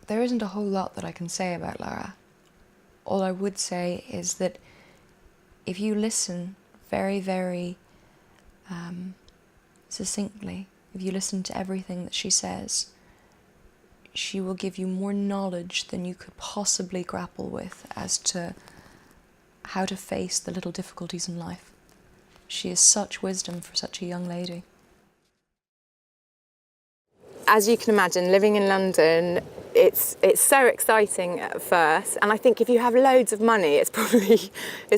there isn't a whole lot that I can say about Lara. All I would say is that if you listen very, very succinctly, if you listen to everything that she says, she will give you more knowledge than you could possibly grapple with as to how to face the little difficulties in life. She is such wisdom for such a young lady. As you can imagine, living in London, it's so exciting at first, and I think if you have loads of money, it's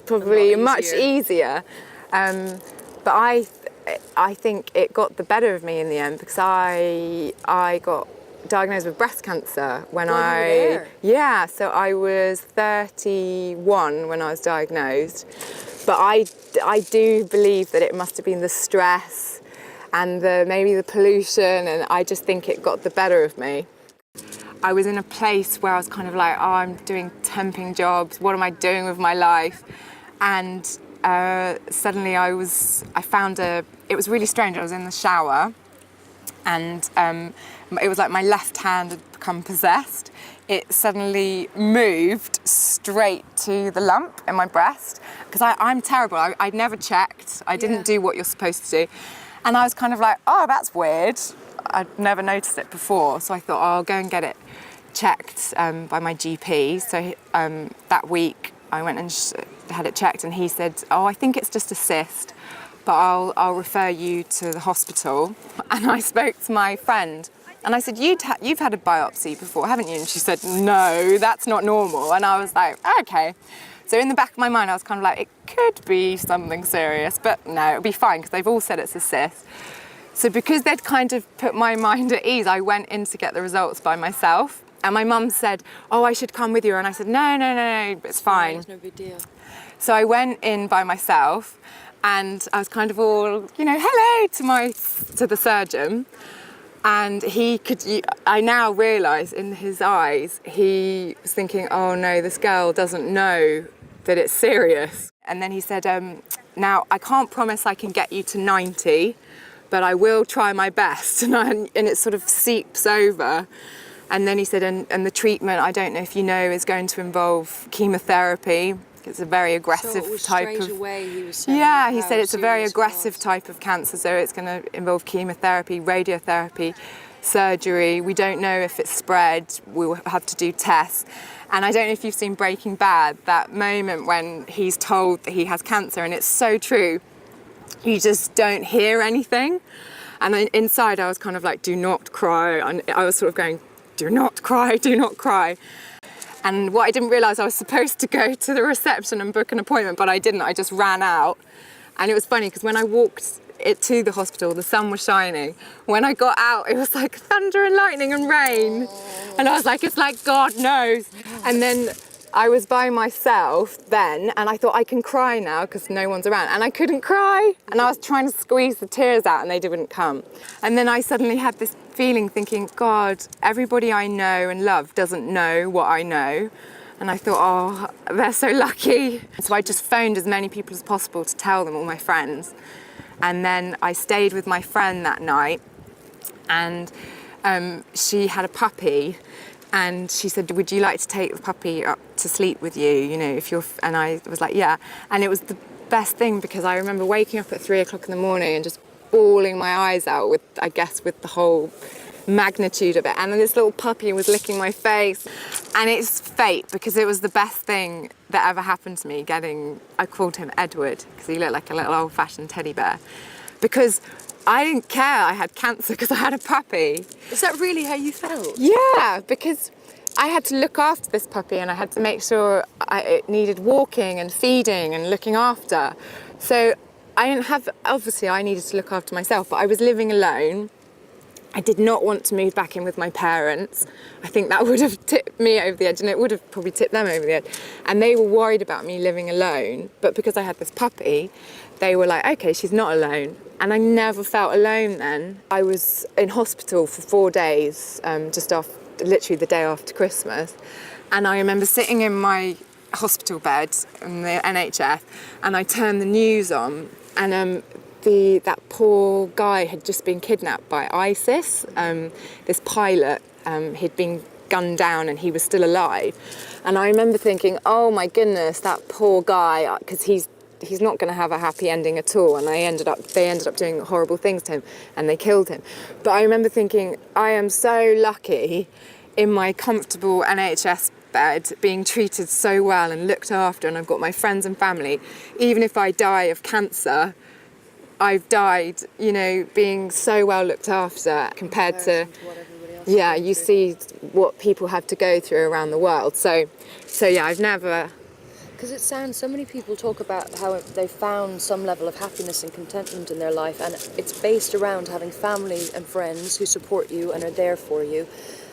probably much easier. But I think it got the better of me in the end, because I got diagnosed with breast cancer when yeah, so I was 31 when I was diagnosed. But I do believe that it must have been the stress and maybe the pollution, and I just think it got the better of me. I was in a place where I was kind of like, oh, I'm doing temping jobs, what am I doing with my life? And suddenly it was really strange. I was in the shower, and it was like my left hand had become possessed. It suddenly moved straight to the lump in my breast, because I'm terrible. I'd never checked. I didn't do what you're supposed to do. And I was kind of like, oh, that's weird. I'd never noticed it before. So I thought, oh, I'll go and get it checked by my GP. So that week I went and had it checked, and he said, oh, I think it's just a cyst, but I'll refer you to the hospital. And I spoke to my friend, and I said, you've had a biopsy before, haven't you? And she said, no, that's not normal. And I was like, okay. So in the back of my mind, I was kind of like, it could be something serious, but no, it'll be fine, because they've all said it's a cyst. So because they'd kind of put my mind at ease, I went in to get the results by myself. And my mum said, oh, I should come with you. And I said, no, it's fine. It's no big deal. So I went in by myself, and I was kind of all, hello to the surgeon. And I now realise in his eyes, he was thinking, oh no, this girl doesn't know that it's serious. And then he said, now I can't promise I can get you to 90, but I will try my best. And it sort of seeps over. And then he said, and the treatment, I don't know if you know, is going to involve chemotherapy. It's a very aggressive type of... Away, he was saying he said it's a very aggressive type of cancer, so it's going to involve chemotherapy, radiotherapy, surgery. We don't know if it's spread. We'll have to do tests. And I don't know if you've seen Breaking Bad, that moment when he's told that he has cancer, and it's so true. You just don't hear anything. And then inside I was kind of like, do not cry. And I was sort of going, do not cry, do not cry. And what I didn't realise, I was supposed to go to the reception and book an appointment, but I didn't. I just ran out. And it was funny, because when I walked to the hospital, the sun was shining. When I got out, it was like thunder and lightning and rain. And I was like, it's like God knows. And then I was by myself then, and I thought, I can cry now because no one's around. And I couldn't cry. And I was trying to squeeze the tears out, and they didn't come. And then I suddenly had this feeling thinking, God, everybody I know and love doesn't know what I know. And I thought, oh, they're so lucky. So I just phoned as many people as possible to tell them, all my friends. And then I stayed with my friend that night, and she had a puppy. And she said, would you like to take the puppy up to sleep with you, if you're... And I was like, yeah. And it was the best thing, because I remember waking up at 3 o'clock in the morning and just bawling my eyes out with the whole magnitude of it. And then this little puppy was licking my face. And it's fate, because it was the best thing that ever happened to me I called him Edward, because he looked like a little old-fashioned teddy bear. Because I didn't care I had cancer because I had a puppy. Is that really how you felt? Yeah, because I had to look after this puppy, and I had to make sure it needed walking and feeding and looking after. So obviously I needed to look after myself, but I was living alone. I did not want to move back in with my parents. I think that would have tipped me over the edge, and it would have probably tipped them over the edge. And they were worried about me living alone, but because I had this puppy, they were like, okay, she's not alone. And I never felt alone then. I was in hospital for 4 days, literally the day after Christmas. And I remember sitting in my hospital bed in the NHS, and I turned the news on, and that poor guy had just been kidnapped by ISIS. This pilot, he'd been gunned down and he was still alive. And I remember thinking, oh my goodness, that poor guy, because he's not going to have a happy ending at all. And they ended up doing horrible things to him and they killed him. But I remember thinking, I am so lucky in my comfortable NHS bed, being treated so well and looked after, and I've got my friends and family. Even if I die of cancer, I've died, you know, being so well looked after compared to yeah, you see what people have to go through around the world. So yeah, I've never... Because it sounds, so many people talk about how they found some level of happiness and contentment in their life, and it's based around having family and friends who support you and are there for you,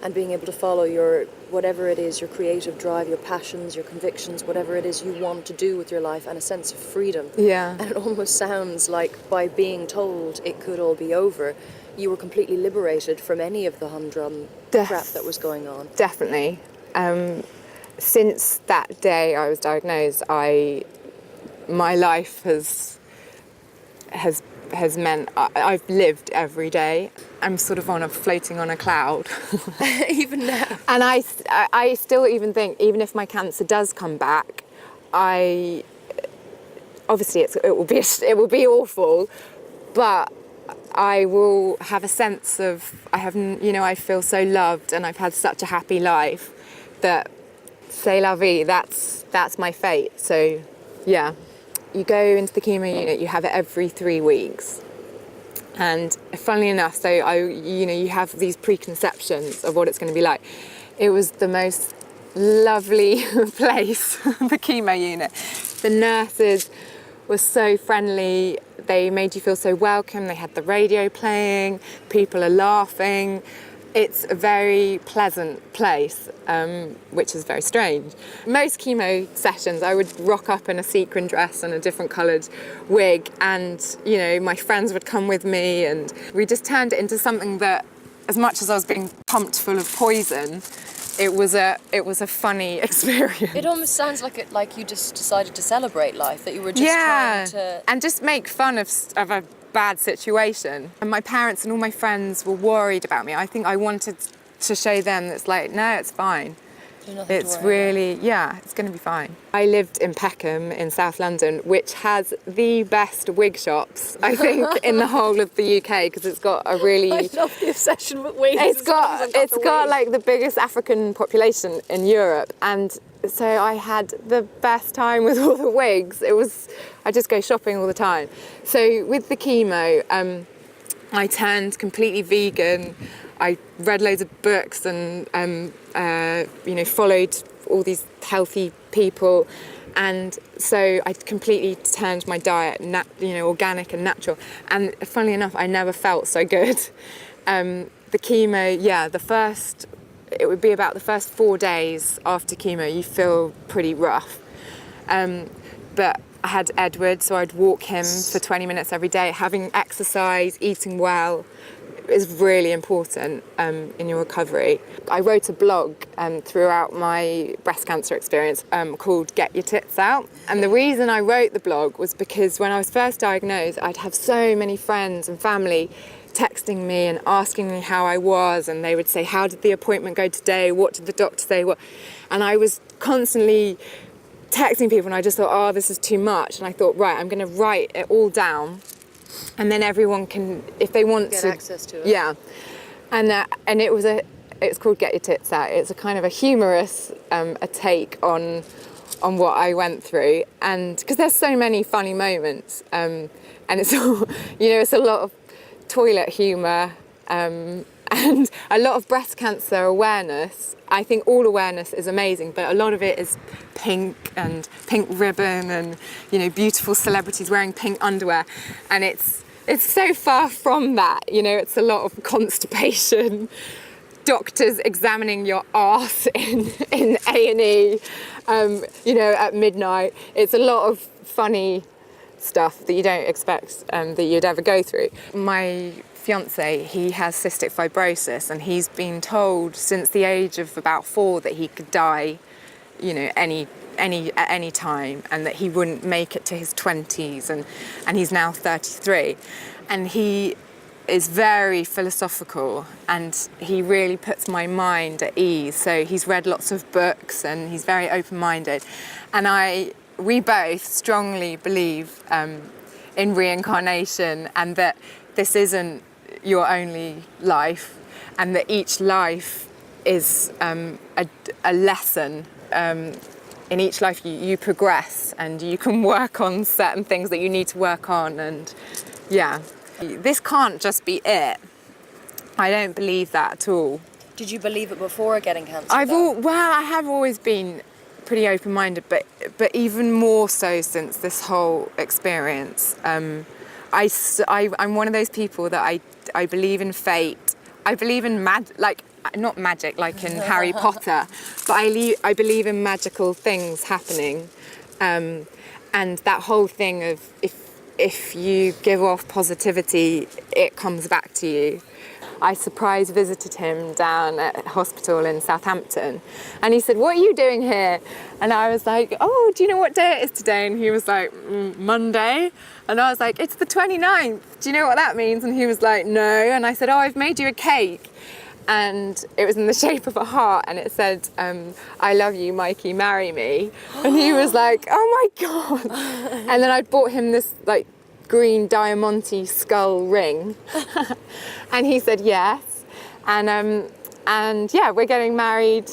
and being able to follow your, whatever it is, your creative drive, your passions, your convictions, whatever it is you want to do with your life, and a sense of freedom. Yeah. And it almost sounds like by being told it could all be over, you were completely liberated from any of the humdrum crap that was going on. Definitely. Since that day I was diagnosed, my life has meant I've lived every day. I'm sort of floating on a cloud. Even now. And I still even think, even if my cancer does come back, obviously it will be awful, but I will have a sense of, I feel so loved and I've had such a happy life that, c'est la vie, that's my fate. So yeah, you go into the chemo unit, you have it every 3 weeks. And funnily enough, so you have these preconceptions of what it's going to be like. It was the most lovely place, the chemo unit. The nurses were so friendly. They made you feel so welcome. They had the radio playing. People are laughing. It's a very pleasant place, which is very strange. Most chemo sessions, I would rock up in a sequin dress and a different coloured wig, and my friends would come with me, and we just turned it into something that, as much as I was being pumped full of poison, it was a funny experience. It almost sounds like you just decided to celebrate life, that you were just trying to... and just make fun of a bad situation. And my parents and all my friends were worried about me. I think I wanted to show them that it's like, no, it's fine. It's really, it's going to be fine. I lived in Peckham in South London, which has the best wig shops, I think, in the whole of the UK, because it's got a really... I love the obsession with wigs. It's got like the biggest African population in Europe, and so I had the best time with all the wigs. I just go shopping all the time. So with the chemo, I turned completely vegan. I read loads of books and followed all these healthy people, and so I completely turned my diet organic and natural. And funnily enough, I never felt so good. The chemo, it would be about the first 4 days after chemo, you feel pretty rough. But I had Edward, so I'd walk him for 20 minutes every day. Having exercise, eating well is really important in your recovery. I wrote a blog throughout my breast cancer experience called Get Your Tits Out. And the reason I wrote the blog was because when I was first diagnosed, I'd have so many friends and family texting me and asking me how I was, and they would say, how did the appointment go today? What did the doctor say? And I was constantly texting people, and I just thought, oh, this is too much. And I thought, right, I'm going to write it all down, and then everyone can, if they want get to... access to it. Yeah. And it's called Get Your Tits Out. It's a kind of a humorous a take on what I went through, and because there's so many funny moments, and it's all, it's a lot of toilet humour, and a lot of breast cancer awareness. I think all awareness is amazing, but a lot of it is pink and pink ribbon and beautiful celebrities wearing pink underwear, and it's so far from that. It's a lot of constipation, doctors examining your arse in A&E, at midnight. It's a lot of funny stuff that you don't expect that you'd ever go through. My fiance, he has cystic fibrosis, and he's been told since the age of about 4 that he could die, at any time, and that he wouldn't make it to his 20s, and he's now 33, and he is very philosophical, and he really puts my mind at ease. So he's read lots of books and he's very open-minded. And we both strongly believe in reincarnation, and that this isn't your only life, and that each life is a lesson. In each life you progress and you can work on certain things that you need to work on, and yeah. This can't just be it. I don't believe that at all. Did you believe it before getting cancer? I have always been pretty open-minded, but even more so since this whole experience. I'm one of those people that I believe in fate. I believe in not magic like in Harry Potter, but I believe in magical things happening, and that whole thing of if you give off positivity, it comes back to you. I surprise visited him down at hospital in Southampton, and he said, "What are you doing here?" And I was like, "Oh, do you know what day it is today?" And he was like, "Monday." And I was like, "It's the 29th. Do you know what that means?" And he was like, "No." And I said, "Oh, I've made you a cake." And it was in the shape of a heart, and it said, "I love you, Mikey, marry me." And he was like, "Oh my God." And then I bought him this like green diamante skull ring. And he said yes. And yeah, we're getting married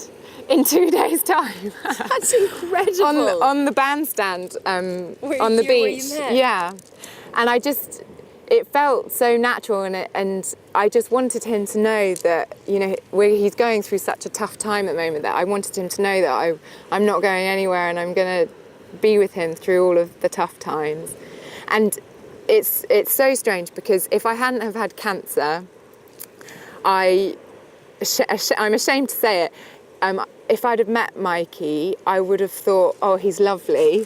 in 2 days' time. That's incredible. on the bandstand on the beach. Where you met? Yeah. And it felt so natural, and I just wanted him to know that, you know, where he's going through such a tough time at the moment, that I wanted him to know that I'm not going anywhere, and I'm going to be with him through all of the tough times. And it's so strange, because if I hadn't have had cancer, I'm ashamed to say it, if I'd have met Mikey, I would have thought, oh, he's lovely,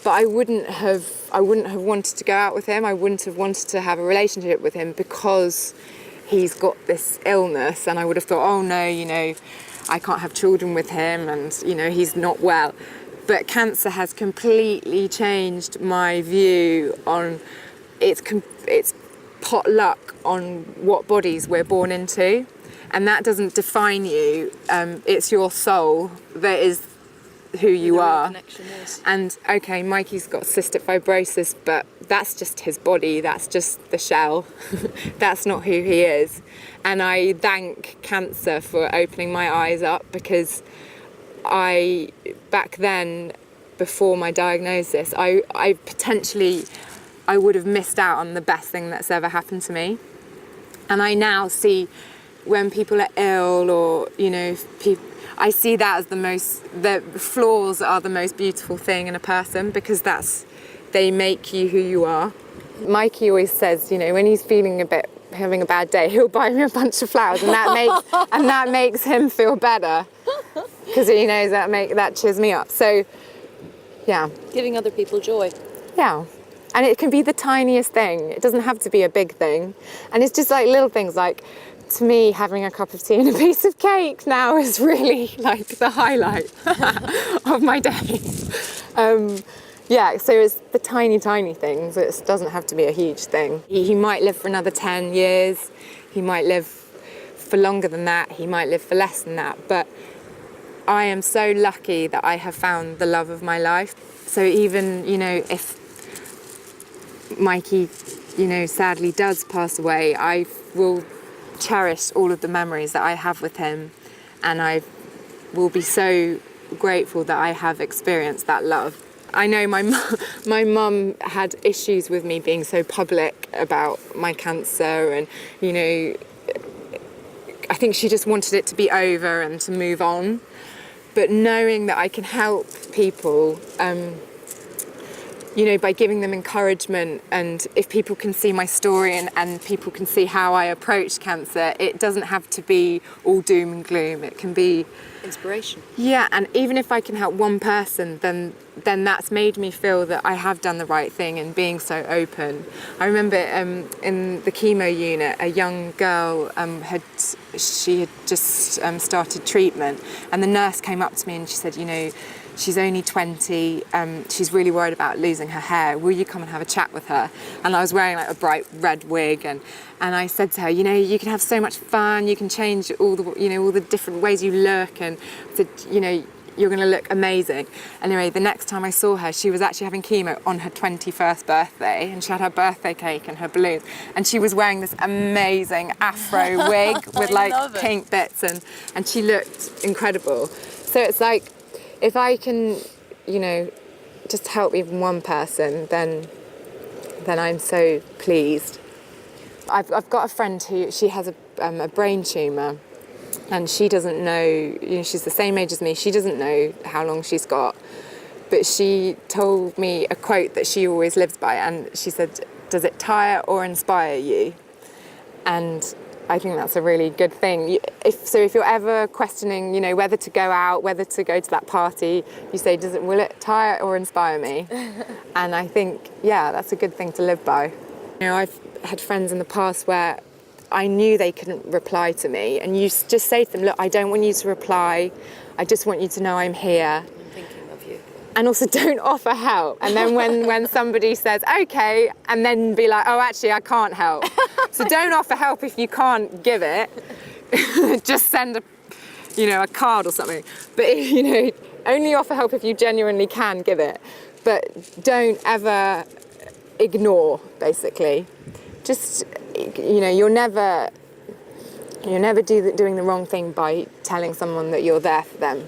but I wouldn't have wanted to go out with him. I wouldn't have wanted to have a relationship with him, because he's got this illness, and I would have thought, oh no, you know, I can't have children with him, and you know, he's not well. But cancer has completely changed my view on it's potluck on what bodies we're born into, and that doesn't define you. It's your soul that is who you are. And okay, Mikey's got cystic fibrosis, but that's just his body, that's just the shell. That's not who he is. And I thank cancer for opening my eyes up, because back then, before my diagnosis, I would have missed out on the best thing that's ever happened to me. And I now see when people are ill, or you know, I see that as the flaws are the most beautiful thing in a person, because they make you who you are. Mikey always says, you know, when he's having a bad day, he'll buy me a bunch of flowers, and that makes him feel better, because he knows that cheers me up. So, yeah. Giving other people joy. Yeah. And it can be the tiniest thing. It doesn't have to be a big thing. And it's just like little things, like, to me, having a cup of tea and a piece of cake now is really like the highlight of my day. Yeah, so it's the tiny things. It doesn't have to be a huge thing. He might live for another 10 years. He might live for longer than that. He might live for less than that. But I am so lucky that I have found the love of my life. So even, you know, if Mikey, you know, sadly does pass away, I will cherish all of the memories that I have with him, and I will be so grateful that I have experienced that love. I know my mum had issues with me being so public about my cancer, and you know, I think she just wanted it to be over and to move on. But knowing that I can help people, you know, by giving them encouragement, and if people can see my story and people can see how I approach cancer, it doesn't have to be all doom and gloom. It can be inspiration. Yeah, and even if I can help one person, then then that's made me feel that I have done the right thing in being so open. I remember in the chemo unit, a young girl had just started treatment, and the nurse came up to me and she said, you know, she's only 20, she's really worried about losing her hair. Will you come and have a chat with her? And I was wearing like a bright red wig, and I said to her, you know, you can have so much fun, you can change all the different ways you look, and I said, you know, you're going to look amazing. Anyway, the next time I saw her, she was actually having chemo on her 21st birthday, and she had her birthday cake and her balloons, and she was wearing this amazing afro wig with like pink bits, and she looked incredible. So it's like, if I can, you know, just help even one person, then I'm so pleased. I've got a friend who, she has a brain tumour, and she doesn't know, you know, she's the same age as me, she doesn't know how long she's got, but she told me a quote that she always lives by, and she said, does it tire or inspire you? And I think that's a really good thing. If you're ever questioning, you know, whether to go out, whether to go to that party, you say, will it tire or inspire me? And I think, yeah, that's a good thing to live by. You know, I've had friends in the past where I knew they couldn't reply to me, and you just say to them, look, I don't want you to reply, I just want you to know I'm here. I'm thinking of you. And also don't offer help. And then when somebody says, okay, and then be like, oh, actually, I can't help. So don't offer help if you can't give it. Just send a card or something. But, you know, only offer help if you genuinely can give it. But don't ever ignore, basically. Just, you know, you're never doing the wrong thing by telling someone that you're there for them.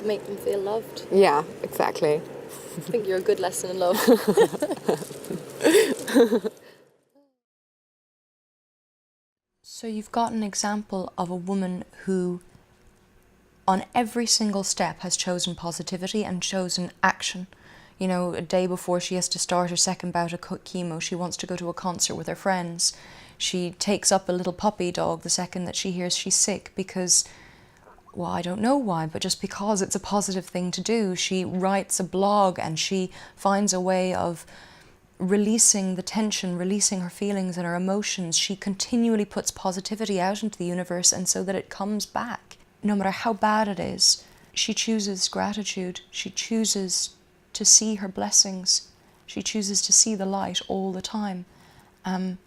Make them feel loved. Yeah, exactly. I think you're a good lesson in love. So you've got an example of a woman who, on every single step, has chosen positivity and chosen action. You know, a day before she has to start her second bout of chemo, she wants to go to a concert with her friends. She takes up a little puppy dog the second that she hears she's sick because, well, I don't know why, but just because it's a positive thing to do. She writes a blog and she finds a way of releasing the tension, releasing her feelings and her emotions. She continually puts positivity out into the universe, and so that it comes back. No matter how bad it is, she chooses gratitude. She chooses to see her blessings. She chooses to see the light all the time. And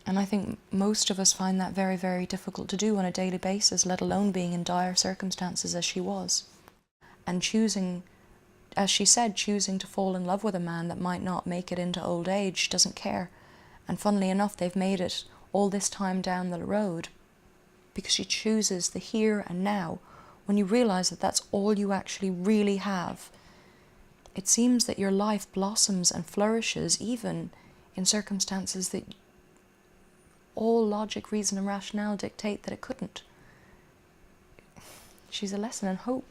I think most of us find that very, very difficult to do on a daily basis, let alone being in dire circumstances as she was. And choosing, as she said, choosing to fall in love with a man that might not make it into old age, doesn't care. And funnily enough, they've made it all this time down the road because she chooses the here and now. When you realise that that's all you actually really have, it seems that your life blossoms and flourishes even in circumstances that all logic, reason and rationale dictate that it couldn't. She's a lesson in hope.